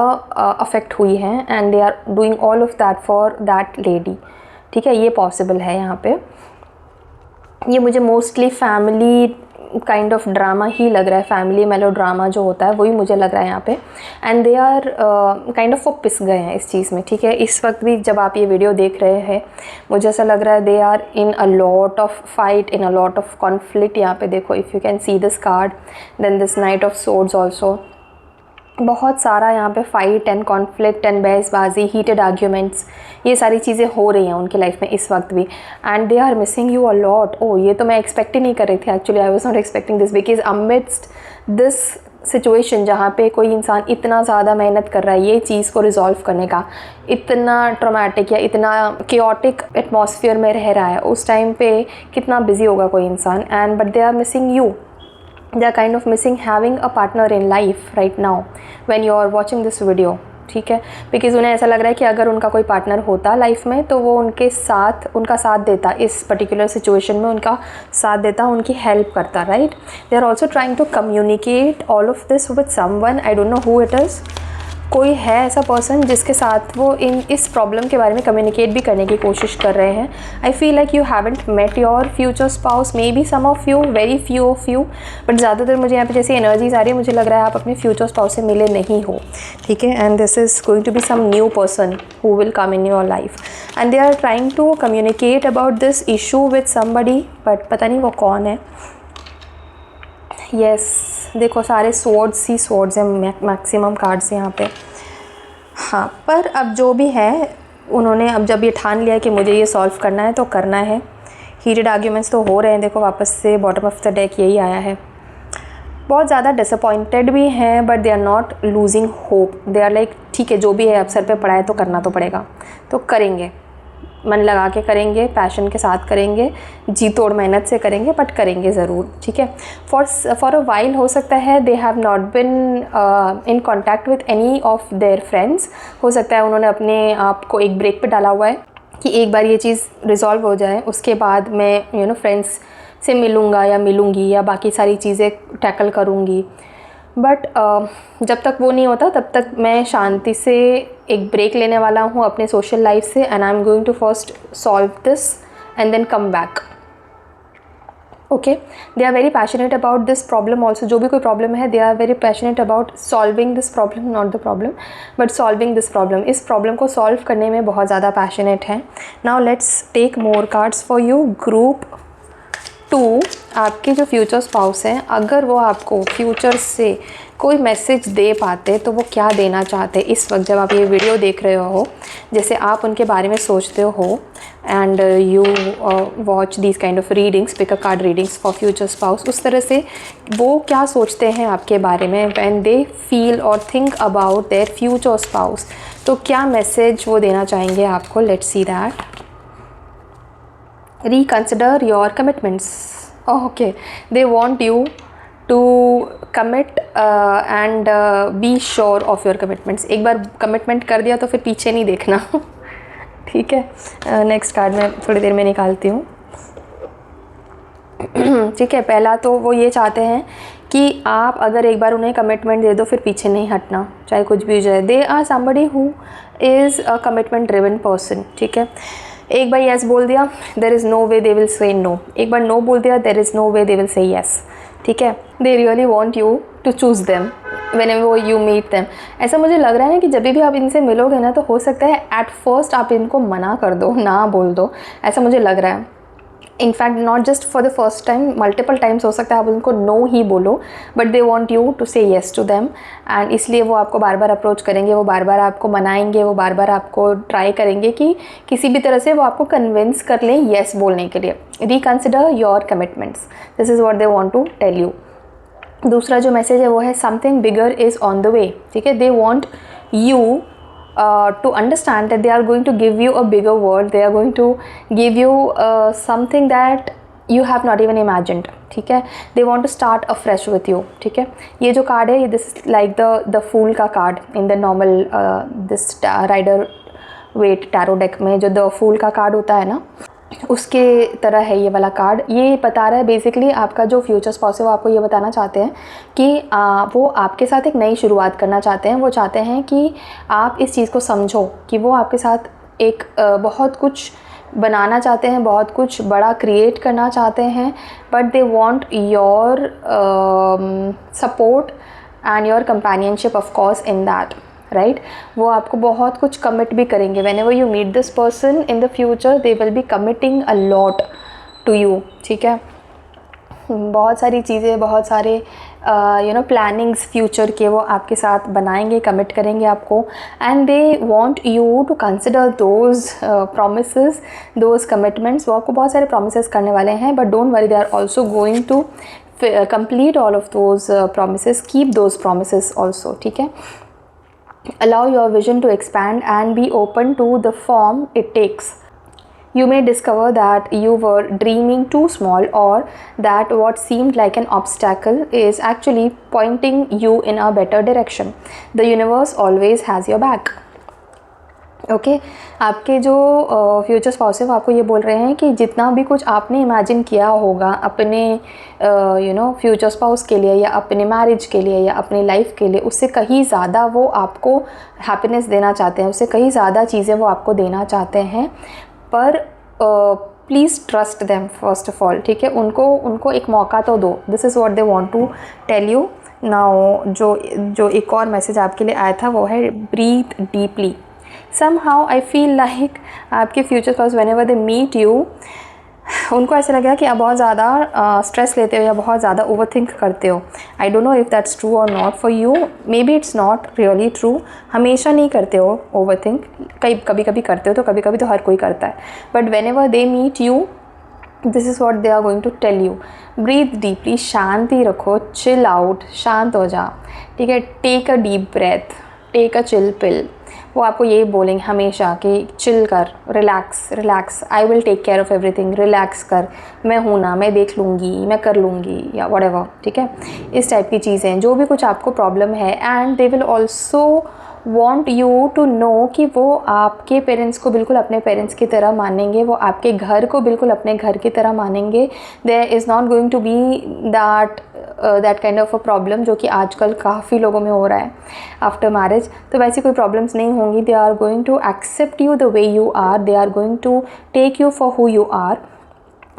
अफेक्ट हुई है and they are doing all of that for that lady, ठीक है। ये पॉसिबल है यहाँ पे। ये मुझे mostly family kind of drama ही लग रहा है, फैमिली मेलो ड्रामा जो होता है वही मुझे लग रहा है यहाँ पे। And they are kind of वो पिस गए हैं इस चीज़ में, ठीक है। इस वक्त भी जब आप ये वीडियो देख रहे हैं मुझे ऐसा लग रहा है they are in a lot of fight, in a lot of conflict. यहाँ पे देखो, if you can see this card, then this knight of swords also, बहुत सारा यहाँ पे फाइट एंड कॉन्फ्लिक्ट एंड बहसबाजी, हीटेड आर्ग्यूमेंट्स, ये सारी चीज़ें हो रही हैं उनकी लाइफ में इस वक्त भी। And they are missing you a lot. Oh, ये तो मैं एक्सपेक्ट ही नहीं कर रही थी actually, I was not expecting this, because amidst this situation जहाँ पे कोई इंसान इतना ज़्यादा मेहनत कर रहा है ये चीज़ को रिजॉल्व करने का, इतना ट्रॉमेटिक या इतना केओटिक एटमॉस्फेयर में रह रहा है, उस टाइम पे कितना बिजी होगा कोई इंसान। And but they are missing you, they are kind of missing having a partner in life right now when you are watching this video, ठीक है। बिकॉज उन्हें ऐसा लग रहा है कि अगर उनका कोई पार्टनर होता लाइफ में तो वो उनका साथ देता, इस पर्टिकुलर सिचुएशन में उनका साथ देता, उनकी हेल्प करता, right. They are also trying to communicate all of this with someone, I don't know who it is. कोई है ऐसा पर्सन जिसके साथ वो इस प्रॉब्लम के बारे में कम्युनिकेट भी करने की कोशिश कर रहे हैं। I feel like you haven't met your future spouse, maybe some of you, very few of you, but ज़्यादातर मुझे यहाँ पे जैसे एनर्जीज आ रही है मुझे लग रहा है आप अपने फ्यूचर स्पाउस से मिले नहीं हो, ठीक है। And this is going to be some new person who will come in your life and they are trying to communicate about this issue with somebody, but पता नहीं वो कौन है। यस, देखो सारे स्वॉर्ड्स ही स्वॉर्ड्स हैं, मैक्सिमम कार्ड्स यहाँ पे। हाँ, पर अब जो भी है उन्होंने अब जब ये ठान लिया कि मुझे ये सॉल्व करना है तो करना है। हीटेड आर्ग्यूमेंट्स तो हो रहे हैं, देखो वापस से बॉटम ऑफ द डेक यही आया है। बहुत ज़्यादा डिसअपॉइंटेड भी हैं, but they are not losing hope. They are like ठीक है, जो भी है अब सर पे पड़ा है तो करना तो पड़ेगा, तो करेंगे, मन लगा के करेंगे, पैशन के साथ करेंगे, जी तोड़ मेहनत से करेंगे, बट करेंगे ज़रूर, ठीक है। फॉर अ वाइल हो सकता है they have not been in contact with any of their friends. हो सकता है उन्होंने अपने आप को एक ब्रेक पे डाला हुआ है कि एक बार ये चीज़ रिजॉल्व हो जाए, उसके बाद मैं फ्रेंड्स से मिलूँगा या मिलूँगी या बाकी सारी चीज़ें टैकल करूँगी। बट जब तक वो नहीं होता तब तक मैं शांति से एक ब्रेक लेने वाला हूँ अपने सोशल लाइफ से, and I am going to first solve this and then come back. Okay, they are very passionate about this problem also. जो भी कोई प्रॉब्लम है, they are very passionate about solving this problem, not the problem but solving this problem. इस प्रॉब्लम को सॉल्व करने में बहुत ज़्यादा पैशनेट है। Now let's take more cards for you. Group 2, आपके जो फ्यूचर स्पाउस हैं, अगर वो आपको फ्यूचर से कोई मैसेज दे पाते तो वो क्या देना चाहते इस वक्त जब आप ये वीडियो देख रहे हो, जैसे आप उनके बारे में सोचते हो and you watch these kind of readings, pick a card readings for future spouse. उस तरह से वो क्या सोचते हैं आपके बारे में व्हेन दे फील और think about their future spouse, तो क्या मैसेज वो देना चाहेंगे आपको। Let's see that. Reconsider your commitments. Okay, they want you to commit and be sure of your commitments. एक बार कमिटमेंट कर दिया तो फिर पीछे नहीं देखना। ठीक है, नेक्स्ट कार्ड मैं थोड़ी देर में निकालती हूँ। ठीक है, पहला तो वो ये चाहते हैं कि आप अगर एक बार उन्हें कमिटमेंट दे दो फिर पीछे नहीं हटना, चाहे कुछ भी हो जाए। They are somebody who is a commitment driven person। ठीक है, एक बार येस बोल दिया, there is no way they will say no. एक बार नो बोल दिया, there is no way they will say yes. ठीक है, they really want you to choose them whenever you meet them. ऐसा मुझे लग रहा है ना कि जब भी आप इनसे मिलोगे ना, तो हो सकता है एट फर्स्ट आप इनको मना कर दो, ना बोल दो, ऐसा मुझे लग रहा है। In fact not just for the first time, multiple times हो सकता है आप उनको नो ही बोलो, but they want you to say yes to them, and इसलिए वो आपको बार बार अप्रोच करेंगे, वो बार बार आपको मनाएंगे, वो बार बार आपको ट्राई करेंगे कि किसी भी तरह से वो आपको कन्विंस कर लें येस बोलने के लिए। Reconsider your commitments, this is what they want to tell you. दूसरा जो मैसेज है वो है something bigger is on the way. ठीक है, they want you to understand that they are going to give you a bigger world, they are going to give you something that you have not even imagined। ठीक है, they want to start afresh with you। ठीक है, ये जो कार्ड है, this is like the fool का card in the normal this rider waite tarot deck में जो the fool का कार्ड होता है ना, उसके तरह है ये वाला कार्ड। ये बता रहा है बेसिकली आपका जो फ्यूचर स्पाउस है वो आपको ये बताना चाहते हैं कि वो आपके साथ एक नई शुरुआत करना चाहते हैं। वो चाहते हैं कि आप इस चीज़ को समझो कि वो आपके साथ एक बहुत कुछ बनाना चाहते हैं, बहुत कुछ बड़ा क्रिएट करना चाहते हैं, but they want your support and your companionship of course in that, right. वो आपको बहुत कुछ कमिट भी करेंगे। Whenever you meet this person in the future, they will be committing a lot to you. ठीक है, बहुत सारी चीज़ें, बहुत सारे प्लानिंग्स फ्यूचर के वो आपके साथ बनाएंगे, कमिट करेंगे आपको, and they want you to consider those promises, those commitments. वो आपको बहुत सारे प्रॉमिसेस करने वाले हैं, but don't worry, they are also going to complete all of those promises, keep those promises also। ठीक है, allow your vision to expand and be open to the form it takes। You may discover that you were dreaming too small, or that what seemed like an obstacle is actually pointing you in a better direction। The universe always has your back। Okay, आपके जो फ्यूचर स्पाउस है वो आपको ये बोल रहे हैं कि जितना भी कुछ आपने इमेजिन किया होगा अपने फ्यूचर स्पाउस के लिए या अपने मैरिज के लिए या अपनी लाइफ के लिए, उससे कहीं ज़्यादा वो आपको हैप्पीनेस देना चाहते हैं, उससे कहीं ज़्यादा चीज़ें वो आपको देना चाहते हैं। पर please trust them first of all. ठीक है, उनको एक मौका तो दो। This is what they want to tell you now. जो एक और मैसेज आपके लिए आया था वो है breathe deeply. somehow I feel like आपके future spouse whenever they meet you, उनको ऐसा लगेगा कि आप बहुत ज़्यादा स्ट्रेस लेते हो या बहुत ज़्यादा ओवर थिंक करते हो। I don't know if that's true और not for you, maybe it's not really true. हमेशा नहीं करते हो ओवर थिंक, कभी कभी करते हो, तो कभी कभी तो हर कोई करता है। But whenever they meet you, this is what they are going to tell you. Breathe deeply, शांति रखो, चिल आउट, शांत हो जा, ठीक है। Take a deep breath, take a chill pill. वो आपको यही बोलेंगे हमेशा कि चिल कर, relax relax, I will take care of everything, relax कर, मैं हूँ ना, मैं देख लूँगी, मैं कर लूँगी, या व्हाटएवर, ठीक है। इस टाइप की चीज़ें, जो भी कुछ आपको प्रॉब्लम है। And they will also want you to know कि वो आपके पेरेंट्स को बिल्कुल अपने पेरेंट्स की तरह मानेंगे, वो आपके घर को बिल्कुल अपने घर की तरह मानेंगे। There is not going to be that kind of a problem जो कि आजकल काफ़ी लोगों में हो रहा है आफ्टर मैरिज। तो वैसी कोई प्रॉब्लम्स नहीं होंगी। They are going to accept you the way you are, they are going to take you for who you are.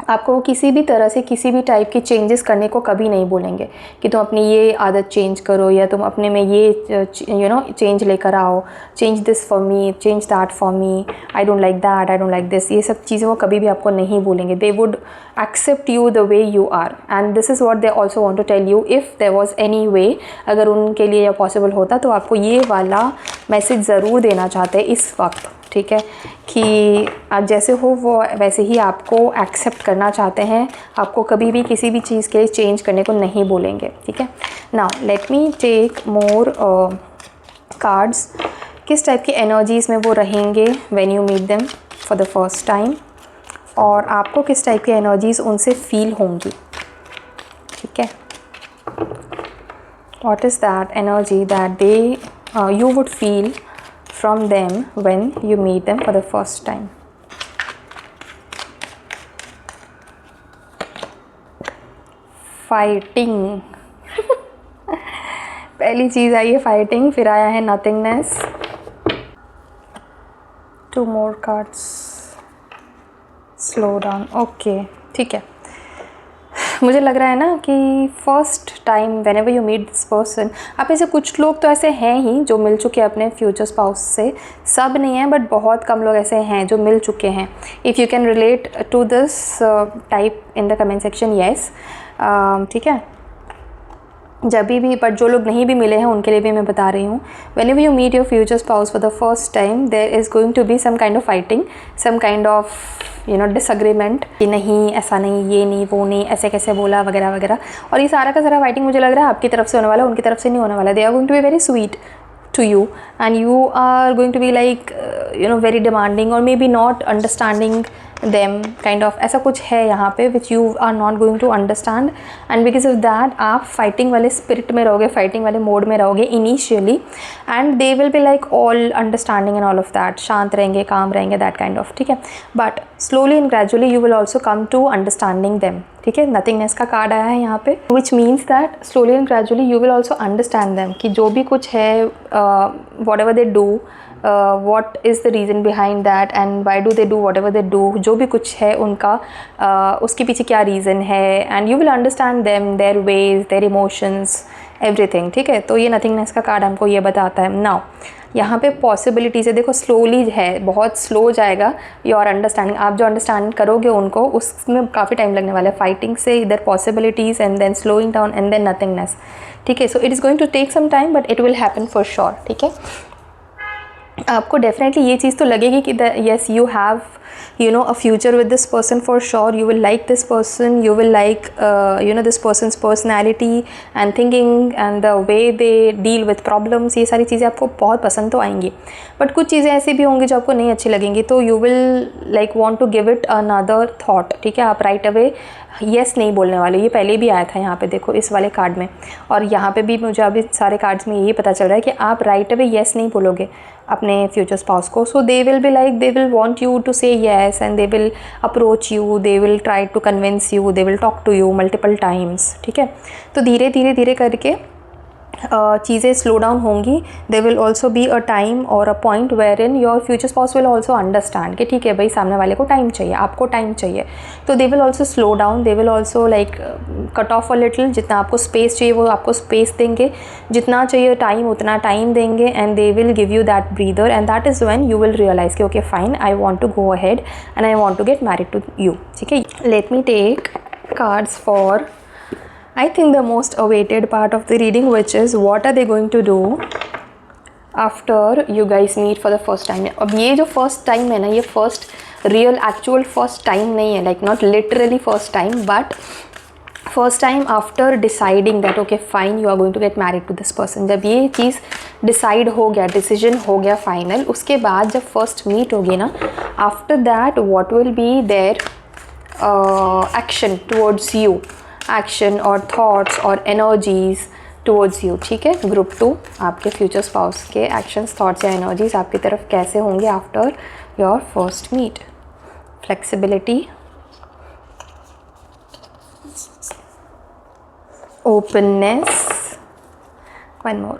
आपको वो किसी भी तरह से किसी भी टाइप की चेंजेस करने को कभी नहीं बोलेंगे कि तुम अपनी ये आदत चेंज करो, या तुम अपने में ये चेंज लेकर आओ, change this for me, change that for me, I don't like that, I don't like this. ये सब चीज़ें वो कभी भी आपको नहीं बोलेंगे। They would accept you the way you are, and this is what they also want to tell you. If there was any way, अगर उनके लिए यह पॉसिबल होता तो आपको ये वाला मैसेज ज़रूर देना चाहते इस वक्त, ठीक है, कि आप जैसे हो वो वैसे ही आपको एक्सेप्ट करना चाहते हैं, आपको कभी भी किसी भी चीज़ के लिए चेंज करने को नहीं बोलेंगे, ठीक है। Now let me take more cards. किस टाइप की एनर्जीज़ में वो रहेंगे when you meet them for the first time, और आपको किस टाइप की एनर्जीज़ उनसे फील होंगी, ठीक है। What is that energy that they you would feel from them when you meet them for the first time. Fighting. पहली चीज़ आई है फाइटिंग, फिर आया है nothingness. 2 more cards. Slow down. Okay, ठीक है। मुझे लग रहा है ना कि first time whenever you meet this person, आप ऐसे कुछ लोग तो ऐसे हैं ही जो मिल चुके हैं अपने फ्यूचर स्पाउस से, सब नहीं हैं बट बहुत कम लोग ऐसे हैं जो मिल चुके हैं। If you can relate to this type in the comment section, yes, ठीक है। जब भी, बट जो लोग नहीं भी मिले हैं उनके लिए भी मैं बता रही हूँ, whenever you meet your future spouse for the first time, there is going to be some kind of fighting, some kind of disagreement, कि नहीं ऐसा नहीं, ये नहीं, वो नहीं, ऐसे कैसे बोला, वगैरह वगैरह। और ये सारा का सारा फाइटिंग मुझे लग रहा है आपकी तरफ से होने वाला है, उनकी तरफ से नहीं होने वाला। They are going to be very sweet to you and you are going to be like very demanding or maybe not understanding them kind of, ऐसा कुछ है यहाँ पे which you are not going to understand, and because of that आप fighting वाले spirit में रहोगे, fighting वाले mode में रहोगे initially, and they will be like all understanding and all of that, शांत रहेंगे, calm रहेंगे, that kind of, ठीक है। but slowly and gradually you will also come to understanding them, ठीक है। नथिंगनेस का कार्ड आया है यहाँ पे, which means that slowly and gradually you will also understand them, कि जो भी कुछ है, what ever they do, what is the reason behind that and why do they do what ever they do, जो भी कुछ है उनका, उसके पीछे क्या रीज़न है, and you will understand them, their ways, their emotions, everything, ठीक है। तो ये नथिंगनेस का कार्ड हमको ये बताता है। नाउ यहाँ पे पॉसिबिलिटीज़ है, देखो स्लोली है, बहुत स्लो जाएगा योर अंडरस्टैंडिंग, आप जो अंडरस्टैंड करोगे उनको, उसमें काफ़ी टाइम लगने वाला है। फाइटिंग से इधर possibilities and then slowing down and then nothingness, ठीक है। So it is going to take some time but it will happen for sure, ठीक है। आपको डेफिनेटली ये चीज़ तो लगेगी कि yes you have a future with this person for sure, you will like this person, you will like this person's personality and thinking and the way they deal with problems, ये सारी चीज़ें आपको बहुत पसंद तो आएंगी, बट कुछ चीज़ें ऐसी भी होंगी जो आपको नहीं अच्छी लगेंगी, तो you will like want to give it another thought, ठीक है। आप राइट अवे येस नहीं बोलने वाले, ये पहले भी आया था यहाँ पे देखो इस वाले कार्ड में, और यहाँ पे भी मुझे अभी सारे कार्ड्स में यही पता चल रहा है कि आप राइट अवे येस नहीं बोलोगे अपने फ्यूचर स्पाउस को। So they will be like, they will want you to say yes and they will approach you, they will try to convince you, they will talk to you multiple times, ठीक है। तो धीरे धीरे धीरे करके चीज़ें स्लो डाउन होंगी। They will also be a time और a point where in your future spouse will also understand कि ठीक है भाई, सामने वाले को टाइम चाहिए, आपको टाइम चाहिए, तो दे will also slow down, they will also like cut of a little, जितना आपको स्पेस चाहिए वो आपको स्पेस देंगे, जितना चाहिए टाइम उतना टाइम देंगे, and they will give you that breather, and that is when you will realize कि okay fine, I want to go ahead and I want to get married to you, ठीक है। Let me take cards for I think the most awaited part of the reading, which is what are they going to do after you guys meet for the first time. अब ये जो फर्स्ट टाइम है ना, ये first real actual first time नहीं है, like not literally first time, but first time after deciding that okay fine you are going to get married to this person. जब ये चीज़ डिसाइड हो गया, डिसीजन हो गया फाइनल, उसके बाद जब फर्स्ट मीट होगी ना, after that what will be their action towards you, action और थॉट्स और एनर्जीज टुवर्ड्स यू, ठीक है। ग्रुप 2 आपके फ्यूचर स्पाउस के एक्शंस, थॉट्स या एनर्जीज आपकी तरफ कैसे होंगे after your first meet. Flexibility, openness, one more,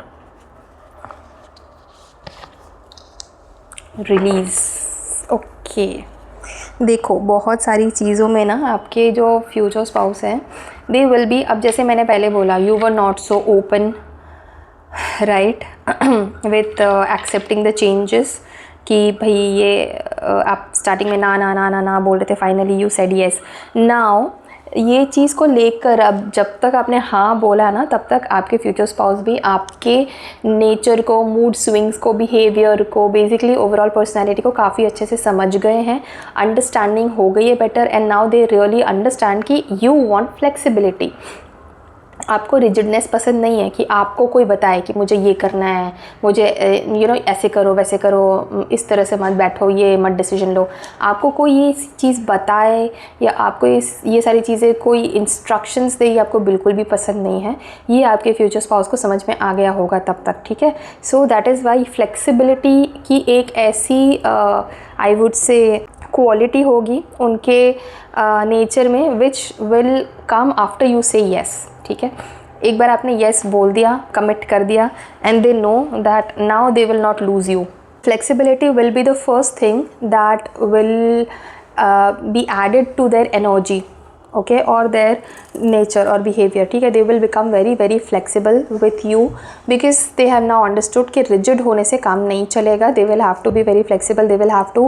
release। Okay देखो बहुत सारी चीज़ों में ना आपके जो फ्यूचर स्पाउस हैं दे विल बी, अब जैसे मैंने पहले बोला you were not so open right with accepting the changes, कि भाई ये आप स्टार्टिंग में ना ना ना ना ना बोल रहे थे, finally you said yes. Now ये चीज़ को लेकर अब जब तक आपने हाँ बोला ना, तब तक आपके फ्यूचर स्पाउस भी आपके नेचर को, मूड स्विंग्स को, बिहेवियर को, बेसिकली ओवरऑल पर्सनालिटी को काफ़ी अच्छे से समझ गए हैं, अंडरस्टैंडिंग हो गई है better, and now they really understand कि यू वांट फ्लेक्सिबिलिटी। आपको रिजिडनेस पसंद नहीं है कि आपको कोई बताए कि मुझे ये करना है, मुझे ऐसे करो वैसे करो, इस तरह से मत बैठो, ये मत डिसीजन लो। आपको कोई ये चीज़ बताए या आपको ये सारी चीज़ें कोई इंस्ट्रक्शंस दे, ये आपको बिल्कुल भी पसंद नहीं है। ये आपके फ्यूचर स्पाउस को समझ में आ गया होगा तब तक, ठीक है। So that is Y flexibility की एक ऐसी आई वुड से क्वालिटी होगी उनके नेचर में which will come after you से येस, ठीक है। एक बार आपने येस बोल दिया, कमिट कर दिया, and they know that now they will not lose you. Flexibility will be the first thing that will be added to their energy, okay, और देयर नेचर और बिहेवियर, ठीक है। They will become very very flexible with you because they have now understood कि रिजिड होने से काम नहीं चलेगा। They will have to be very flexible, they will have to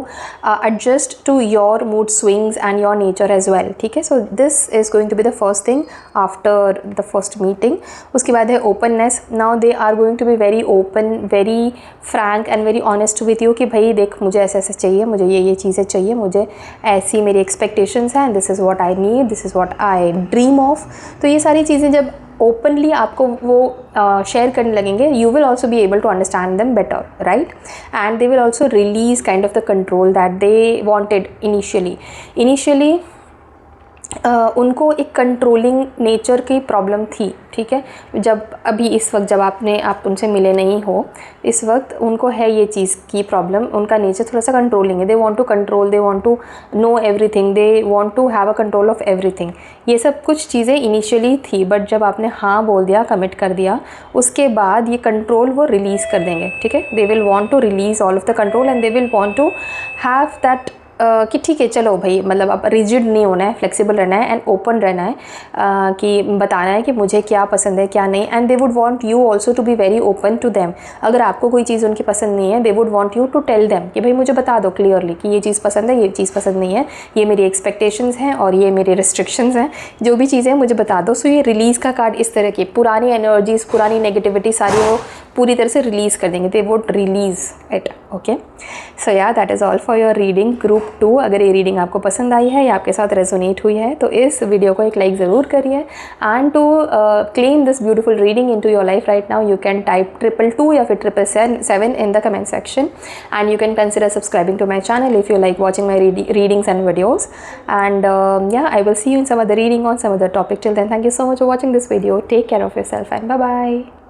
adjust to your mood swings and your nature as well, ठीक है। So this is going to be the first thing after the first meeting. उसके बाद है openness. Now they are going to be very open, very frank and very honest with you कि भाई देख मुझे ऐसे ऐसे चाहिए, मुझे ये चीज़ें चाहिए, मुझे ऐसी मेरी एक्सपेक्टेशंस हैं, this is what I need, this is what I dream of. तो ये सारी चीज़ें जब ओपनली आपको वो शेयर करने लगेंगे, you will also be able to understand them better, right, and they will also release kind of the control that they wanted initially. उनको एक कंट्रोलिंग नेचर की प्रॉब्लम थी, ठीक है। जब अभी इस वक्त जब आप उनसे मिले नहीं हो, इस वक्त उनको है ये चीज़ की प्रॉब्लम, उनका नेचर थोड़ा सा कंट्रोलिंग है। They want to control, they want to know everything, they want to have a control of everything. ये सब कुछ चीज़ें इनिशियली थी, बट जब आपने हाँ बोल दिया, कमिट कर दिया, उसके बाद ये कंट्रोल वो रिलीज़ कर देंगे, ठीक है। They will want to release all of the control and they will want to have that कि ठीक है चलो भाई, मतलब अब रिजिड नहीं होना है, फ्लेक्सिबल रहना है एंड ओपन रहना है, कि बताना है कि मुझे क्या पसंद है क्या नहीं। And they would want you also to be very open to them. अगर आपको कोई चीज़ उनकी पसंद नहीं है, they would want you to tell them कि भाई मुझे बता दो क्लियरली कि ये चीज़ पसंद है, ये चीज़ पसंद नहीं है, ये मेरी एक्सपेक्टेशंस हैं और ये मेरे रिस्ट्रिक्शंस हैं, जो भी चीज़ें मुझे बता दो। सो ये रिलीज़ का कार्ड इस तरह की पुरानी एनर्जीज, पुरानी नेगेटिविटी सारी वो पूरी तरह से रिलीज़ कर देंगे। They would release it, okay. So yeah that is all for your reading group 2। अगर ये रीडिंग आपको पसंद आई है या आपके साथ रेजोनेट हुई है तो इस वीडियो को एक लाइक ज़रूर करिए। And to claim this beautiful reading into your life right now, you can type 222 या फिर 777 in the comment section, and you can consider subscribing to my channel if you like watching my readings and videos. And yeah, I will see you in some other reading on some other topic. Till then, thank you so much for watching this video. Take care of yourself and bye bye.